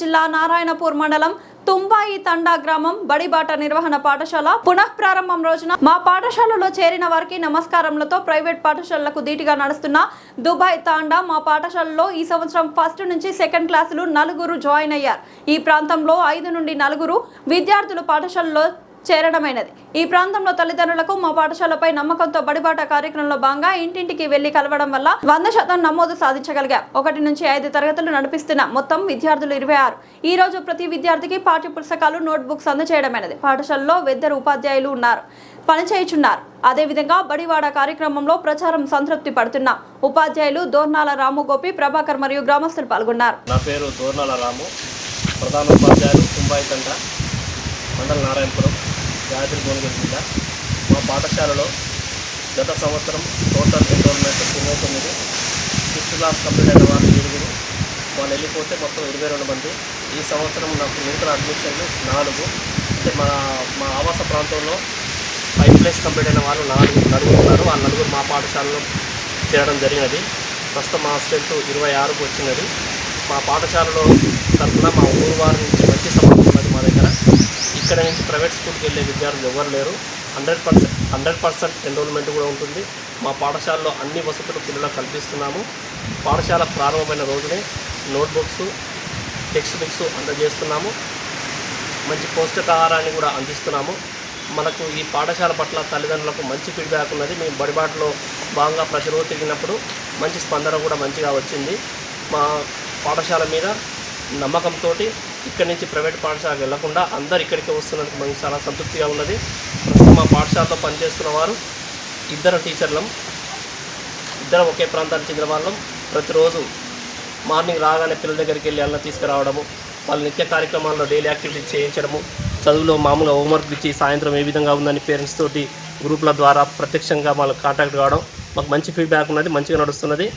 జిల్లా నారాయణపూర్ మండలం తుంబాయి తండా గ్రామం బడిబాట నిర్వహణ పాఠశాల పునఃప్రారంభం రోజున మా పాఠశాలలో చేరిన వారికి నమస్కారములతో ప్రైవేట్ పాఠశాలలకు ధీటుగా నడుస్తున్న దుబాయ్ తాండా మా పాఠశాలలో ఈ సంవత్సరం ఫస్ట్ నుంచి సెకండ్ క్లాసులు 4 జాయిన్ అయ్యారు. ఈ ప్రాంతంలో 5 నుండి 4 విద్యార్థులు పాఠశాలలో చేరడమైనది. ఈ ప్రాంతంలో తల్లిదండ్రులకు మా పాఠశాలపై నమ్మకంతో బడిబాట కార్యక్రమంలో భాగంగా ఇంటింటికి వెళ్లి కలవడం వల్ల 100% నమోదు సాధించగలిగాం. 1 నుంచి 5 తరగతులు నడిపిస్తున్న మొత్తం విద్యార్థులు 26. ఈ రోజు ప్రతి విద్యార్థికి పాఠ్య పుస్తకాలు నోట్బుక్స్ అందజేయడమైనది. పాఠశాలలో వెద్దరు ఉపాధ్యాయులు ఉన్నారు, పనిచేయుచున్నారు. అదేవిధంగా బడివాడ కార్యక్రమంలో ప్రచారం సంతృప్తి పడుతున్నాం. ఉపాధ్యాయులు దోర్నాల రాము, గోపి, ప్రభాకర్ మరియు గ్రామస్తులు పాల్గొన్నారు. నా పేరు దోర్నాల రాము, ప్రధాన ఉపాధ్యాయులు తుంబాయి తండా మండల నారాయణపురం, గాయత్రి భువనగిరి జిల్లా. మా పాఠశాలలో గత సంవత్సరం total enrolment 29, 6th class complete అయిన వాళ్ళు 7, వాళ్ళు వెళ్ళిపోతే మొత్తం 22 మంది. ఈ సంవత్సరం నాకు నూతన అడ్మిషన్లు 4. అంటే మా ఆవాస ప్రాంతంలో 5th క్లాస్ కంప్లీట్ అయిన వాళ్ళు 4 ఉన్నారు. ఆ 4 మా పాఠశాలలో చేరడం జరిగినది. ప్రస్తుతం మా స్ట్రెంత్ 26కు వచ్చినది. మా పాఠశాలలో తరఫున మా ఊరు వారి నుంచి మంచి సపోర్ట్ ఉన్నది మా దగ్గర. ఇక్కడ నుంచి ప్రైవేట్ స్కూల్కి వెళ్ళే విద్యార్థులు ఎవరు లేరు. 100% ఎన్రోల్మెంట్ కూడా ఉంటుంది. మా పాఠశాలలో అన్ని వసతులు పిల్లలకు కల్పిస్తున్నాము. పాఠశాల ప్రారంభమైన రోజునే నోట్బుక్స్, టెక్స్ట్ బుక్స్ అందజేస్తున్నాము. మంచి పౌష్టికాహారాన్ని కూడా అందిస్తున్నాము. మనకు ఈ పాఠశాల పట్ల తల్లిదండ్రులకు మంచి ఫీడ్బ్యాక్ ఉన్నది. మేము బడిబాటలో భాగంగా ప్రతిరోజు తిరిగినప్పుడు మంచి స్పందన కూడా మంచిగా వచ్చింది. మా పాఠశాల మీద నమ్మకంతో ఇక్కడి నుంచి ప్రైవేట్ పాఠశాలకు వెళ్లకుండా అందరు ఇక్కడికే వస్తున్నందుకు మనకు చాలా సంతృప్తిగా ఉన్నది. ప్రస్తుతం మా పాఠశాలలో పనిచేస్తున్న వారు 2 టీచర్లం, 2 ఒకే ప్రాంతానికి చెందిన వాళ్ళం. ప్రతిరోజు మార్నింగ్ రాగానే పిల్లల దగ్గరికి వెళ్ళి అన్న తీసుకురావడము, వాళ్ళ నిత్య కార్యక్రమాల్లో డైలీ యాక్టివిటీస్ చేయించడము, చదువులో మామూలుగా హోంవర్క్ ఇచ్చి సాయంత్రం ఏ విధంగా ఉందని పేరెంట్స్ తోటి గ్రూపుల ద్వారా ప్రత్యక్షంగా వాళ్ళకి కాంటాక్ట్ కావడం, మాకు మంచి ఫీడ్బ్యాక్ ఉన్నది, మంచిగా నడుస్తున్నది.